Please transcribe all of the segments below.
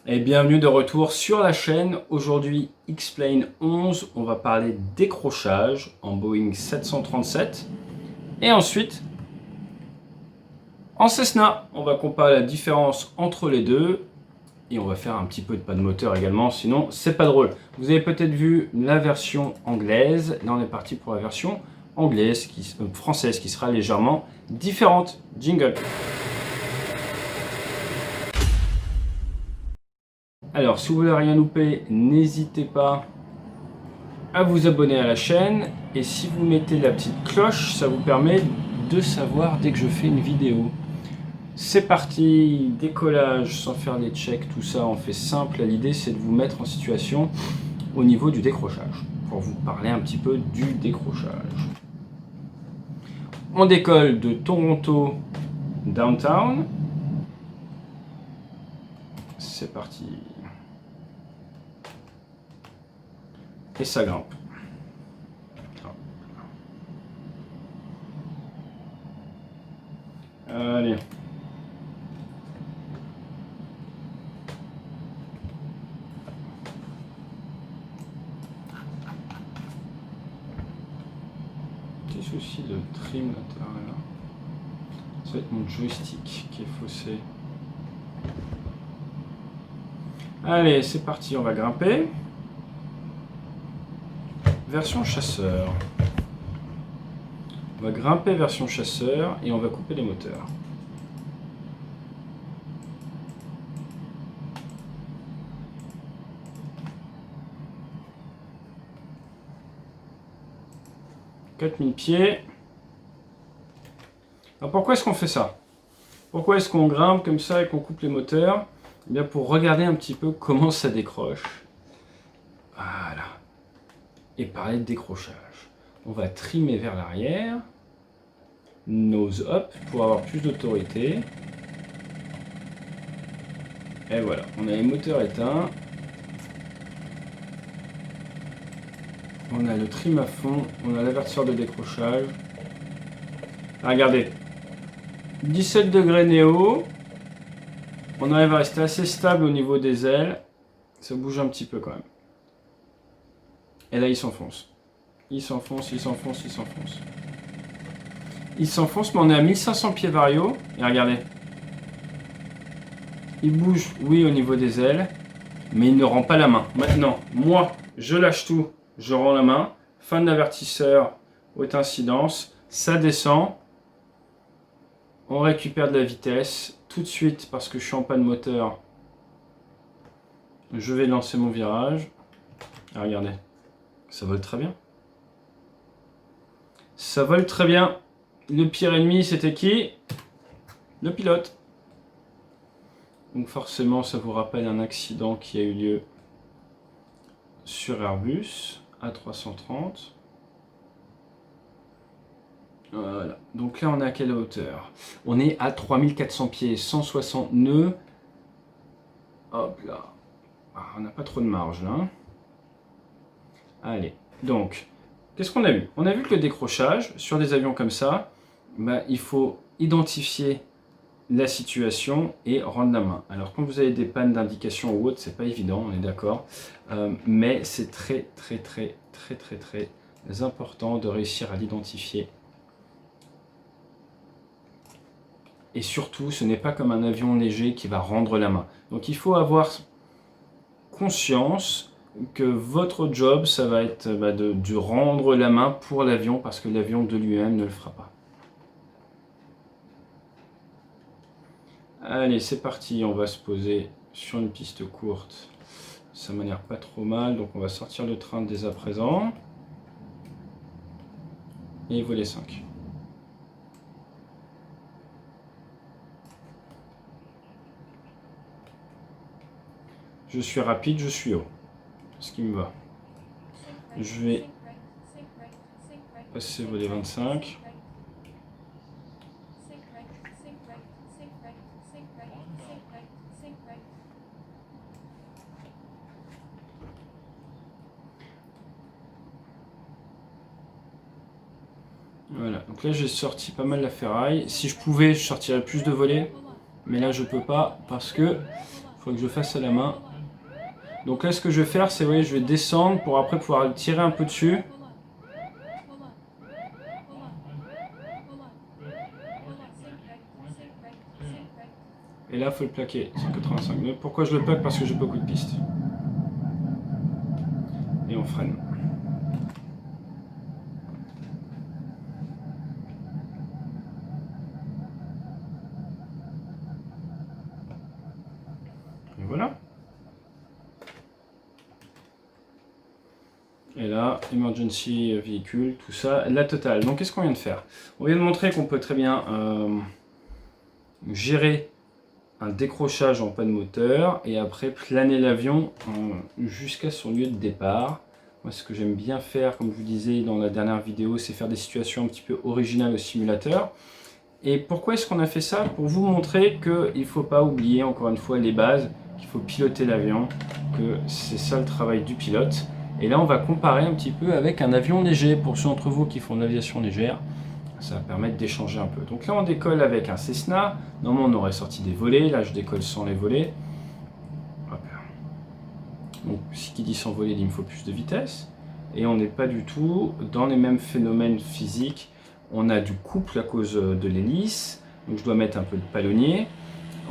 Et bienvenue de retour sur la chaîne. Aujourd'hui, X-Plane 11, on va parler décrochage en Boeing 737. Et ensuite, en Cessna, on va comparer la différence entre les deux. Et on va faire un petit peu de panne moteur également, sinon c'est pas drôle. Vous avez peut-être vu la version anglaise. Là, on est parti pour la version anglaise, française, qui sera légèrement différente. Jingle. Alors, si vous voulez rien louper, n'hésitez pas à vous abonner à la chaîne. Et si vous mettez la petite cloche, ça vous permet de savoir dès que je fais une vidéo. C'est parti, décollage sans faire les checks, tout ça, on fait simple. L'idée, c'est de vous mettre en situation au niveau du décrochage, pour vous parler un petit peu du décrochage. On décolle de Toronto Downtown. C'est parti. Et ça grimpe. Allez. Petit souci de trim latéral. Ça va être mon joystick qui est faussé. Allez, c'est parti, on va grimper. Version chasseur. On va grimper version chasseur et on va couper les moteurs. « 4000 pieds. » Alors pourquoi est-ce qu'on fait ça? Pourquoi est-ce qu'on grimpe comme ça et qu'on coupe les moteurs? Eh bien pour regarder un petit peu comment ça décroche. Voilà. Et parler de décrochage. On va trimer vers l'arrière. Nose up pour avoir plus d'autorité. Et voilà, on a les moteurs éteints. On a le trim à fond, on a l'avertisseur de décrochage. Ah, regardez, 17 degrés néo. On arrive à rester assez stable au niveau des ailes. Ça bouge un petit peu quand même. Et là, il s'enfonce. Il s'enfonce, il s'enfonce, il s'enfonce. Il s'enfonce, mais on est à 1500 pieds vario. Et regardez. Il bouge, oui, au niveau des ailes. Mais il ne rend pas la main. Maintenant, moi, je lâche tout. Je rends la main. Fin de l'avertisseur. Haute incidence. Ça descend. On récupère de la vitesse. Tout de suite, parce que je suis en panne moteur, je vais lancer mon virage. Ah, regardez. Ça vole très bien. Ça vole très bien. Le pire ennemi, c'était qui? Le pilote. Donc forcément, ça vous rappelle un accident qui a eu lieu sur Airbus A330. Voilà. Donc là, on est à quelle hauteur? On est à 3400 pieds, 160 nœuds. Hop là. Ah, on n'a pas trop de marge là. Allez. Donc, qu'est-ce qu'on a vu? On a vu que le décrochage, sur des avions comme ça, il faut identifier la situation et rendre la main. Alors quand vous avez des pannes d'indication ou autre, c'est pas évident, on est d'accord, mais c'est très important de réussir à l'identifier. Et surtout, ce n'est pas comme un avion léger qui va rendre la main. Donc il faut avoir conscience que votre job, ça va être de rendre la main pour l'avion, parce que l'avion de lui-même ne le fera pas. Allez, c'est parti, on va se poser sur une piste courte. Ça m'a l'air pas trop mal, donc on va sortir le train dès à présent. Et voler 5. Je suis rapide, je suis haut. Ce qui me va. Je vais passer voler 25. Voilà, donc là j'ai sorti pas mal la ferraille. Si je pouvais, je sortirais plus de volets. Mais là je peux pas parce que faut que je fasse à la main. Donc là, ce que je vais faire, c'est, vous voyez, je vais descendre pour après pouvoir tirer un peu dessus. Et là, il faut le plaquer, 185 nœuds. Pourquoi je le plaque? Parce que j'ai beaucoup de pistes. Et on freine. Et voilà. Et là, emergency véhicule, tout ça, la totale. Donc qu'est-ce qu'on vient de faire? On vient de montrer qu'on peut très bien gérer un décrochage en panne moteur et après planer l'avion jusqu'à son lieu de départ. Moi, ce que j'aime bien faire, comme je vous disais dans la dernière vidéo, c'est faire des situations un petit peu originales au simulateur. Et pourquoi est-ce qu'on a fait ça? Pour vous montrer qu'il ne faut pas oublier, encore une fois, les bases, qu'il faut piloter l'avion, que c'est ça le travail du pilote. Et là, on va comparer un petit peu avec un avion léger. Pour ceux d'entre vous qui font de l'aviation légère, ça va permettre d'échanger un peu. Donc là, on décolle avec un Cessna. Normalement, on aurait sorti des volets. Là, je décolle sans les volets. Hop. Donc, ce qui dit sans voler, il me faut plus de vitesse. Et on n'est pas du tout dans les mêmes phénomènes physiques. On a du couple à cause de l'hélice. Donc, je dois mettre un peu de palonnier.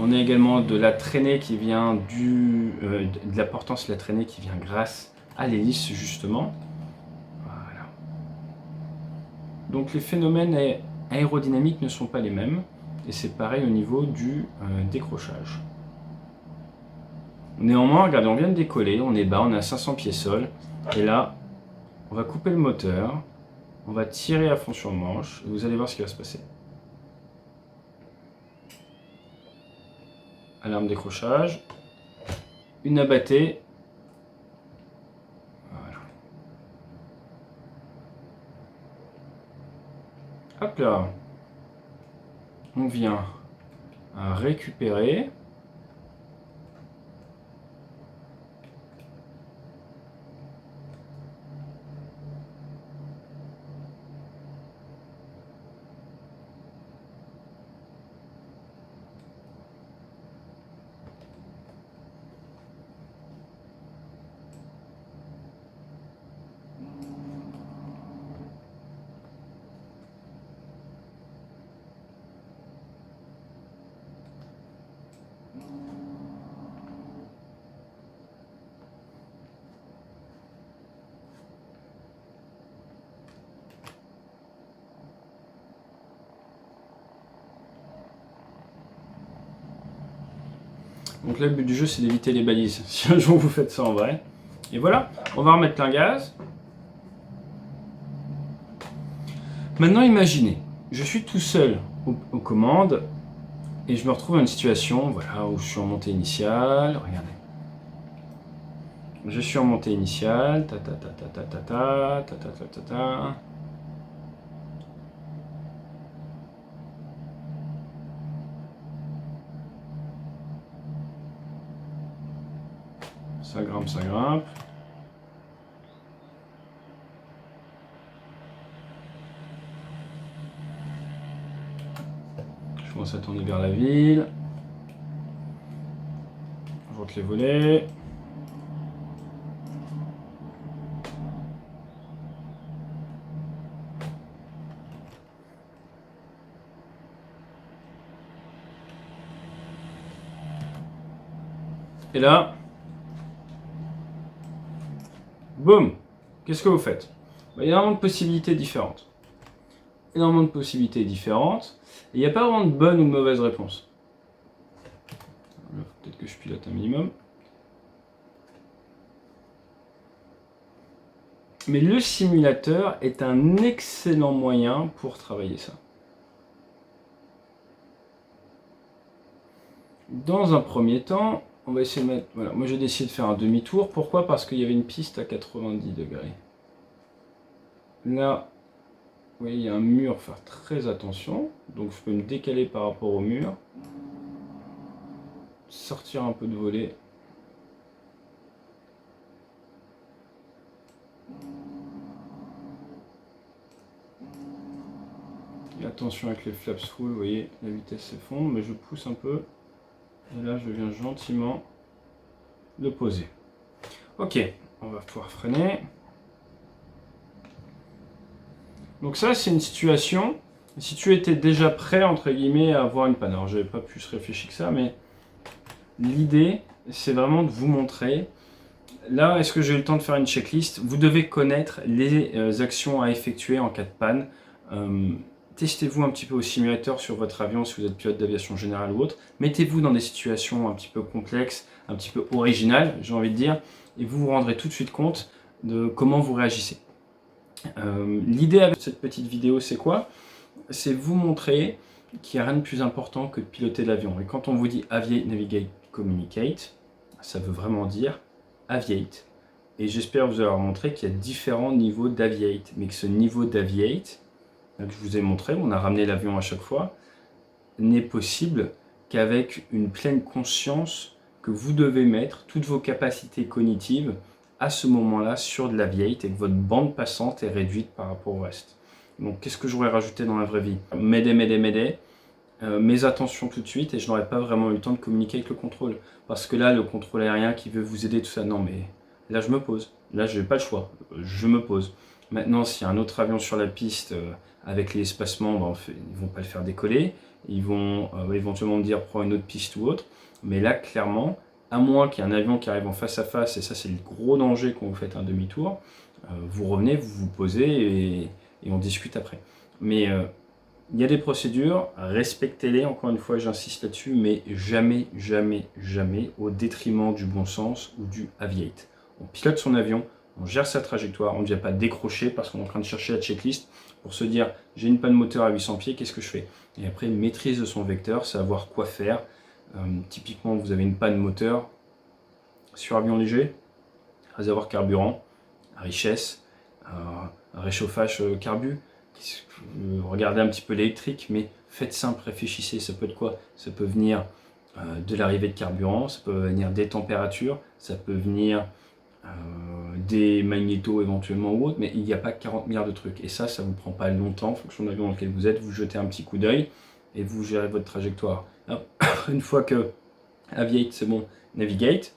On a également de la traînée qui vient de la portance de la traînée qui vient grâce à l'hélice, justement. Voilà. Donc les phénomènes aérodynamiques ne sont pas les mêmes. Et c'est pareil au niveau du décrochage. Néanmoins, regardez, on vient de décoller, on est bas, on est à 500 pieds sol. Et là, on va couper le moteur. On va tirer à fond sur le manche. Et vous allez voir ce qui va se passer. Alarme décrochage. Une abattée. Voilà. Hop là. On vient à récupérer. Donc là, le but du jeu, c'est d'éviter les balises. Si un jour vous faites ça en vrai. Et voilà, on va remettre plein gaz. Maintenant, imaginez, je suis tout seul aux commandes et je me retrouve dans une situation voilà, où je suis en montée initiale. Regardez. Je suis en montée initiale. Ta ta ta ta ta ta ta ta ta ta ta ta. Ça grimpe, ça grimpe. Je commence à tourner vers la ville. Je monte les volets. Et là, boum! Qu'est-ce que vous faites? Il y a énormément de possibilités différentes. Énormément de possibilités différentes. Et il n'y a pas vraiment de bonne ou de mauvaise réponse. Peut-être que je pilote un minimum. Mais le simulateur est un excellent moyen pour travailler ça. Dans un premier temps, on va essayer de mettre... Voilà, moi j'ai décidé de faire un demi-tour. Pourquoi? Parce qu'il y avait une piste à 90 degrés. Là, vous voyez, il y a un mur, faire très attention. Donc je peux me décaler par rapport au mur. Sortir un peu de volet. Et attention avec les flaps full, vous voyez, la vitesse s'effondre, mais je pousse un peu. Et là, je viens gentiment le poser. Ok, on va pouvoir freiner. Donc ça, c'est une situation, si tu étais déjà prêt, entre guillemets, à avoir une panne. Alors, je n'avais pas plus réfléchi que ça, mais l'idée, c'est vraiment de vous montrer. Là, est-ce que j'ai eu le temps de faire une checklist? Vous devez connaître les actions à effectuer en cas de panne. Testez-vous un petit peu au simulateur sur votre avion si vous êtes pilote d'aviation générale ou autre. Mettez-vous dans des situations un petit peu complexes, un petit peu originales, j'ai envie de dire, et vous vous rendrez tout de suite compte de comment vous réagissez. L'idée avec cette petite vidéo, c'est quoi? C'est vous montrer qu'il n'y a rien de plus important que de piloter l'avion. Et quand on vous dit Aviate, Navigate, Communicate, ça veut vraiment dire Aviate. Et j'espère vous avoir montré qu'il y a différents niveaux d'Aviate, mais que ce niveau d'Aviate, que je vous ai montré, on a ramené l'avion à chaque fois, n'est possible qu'avec une pleine conscience que vous devez mettre toutes vos capacités cognitives à ce moment-là sur de l'Aviate et que votre bande passante est réduite par rapport au reste. Donc qu'est-ce que j'aurais rajouté dans la vraie vie? M'aider, mes attentions tout de suite, et je n'aurais pas vraiment eu le temps de communiquer avec le contrôle. Parce que là, le contrôle aérien qui veut vous aider, tout ça, non mais là je me pose. Là je n'ai pas le choix, je me pose. Maintenant, s'il y a un autre avion sur la piste avec les espacements, ben, ils ne vont pas le faire décoller. Ils vont éventuellement me dire prends une autre piste ou autre. Mais là, clairement, à moins qu'il y ait un avion qui arrive en face à face, et ça c'est le gros danger quand vous faites un demi-tour, vous revenez, vous vous posez et on discute après. Mais il y a des procédures, respectez-les, encore une fois j'insiste là-dessus, mais jamais, jamais, jamais au détriment du bon sens ou du Aviate. On pilote son avion, on gère sa trajectoire, on ne vient pas décrocher parce qu'on est en train de chercher la checklist pour se dire j'ai une panne moteur à 800 pieds, qu'est-ce que je fais? Et après, une maîtrise de son vecteur, savoir quoi faire. Typiquement, vous avez une panne moteur sur avion léger, réservoir carburant, richesse, un réchauffage carbu. Regardez un petit peu l'électrique, mais faites simple, réfléchissez. Ça peut être quoi? Ça peut venir de l'arrivée de carburant, ça peut venir des températures, ça peut venir des magnétos éventuellement ou autre, mais il n'y a pas 40 milliards de trucs. Et ça vous prend pas longtemps, en fonction de l'avion dans lequel vous êtes, vous jetez un petit coup d'œil et vous gérez votre trajectoire. Alors, une fois que Aviate, c'est bon, Navigate.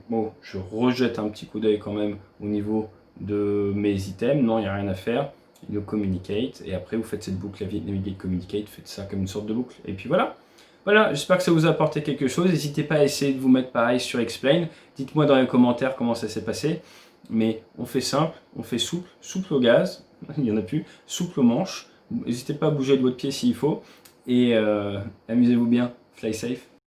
Bon, je rejette un petit coup d'œil quand même au niveau de mes items. Non, il n'y a rien à faire. Le Communicate. Et après, vous faites cette boucle Aviate, Navigate, Communicate. Faites ça comme une sorte de boucle. Et puis voilà. Voilà, j'espère que ça vous a apporté quelque chose. N'hésitez pas à essayer de vous mettre pareil sur Explain. Dites-moi dans les commentaires comment ça s'est passé. Mais on fait simple, on fait souple, souple au gaz, il n'y en a plus, souple au manche. N'hésitez pas à bouger de votre pied s'il faut. Et amusez-vous bien, fly safe.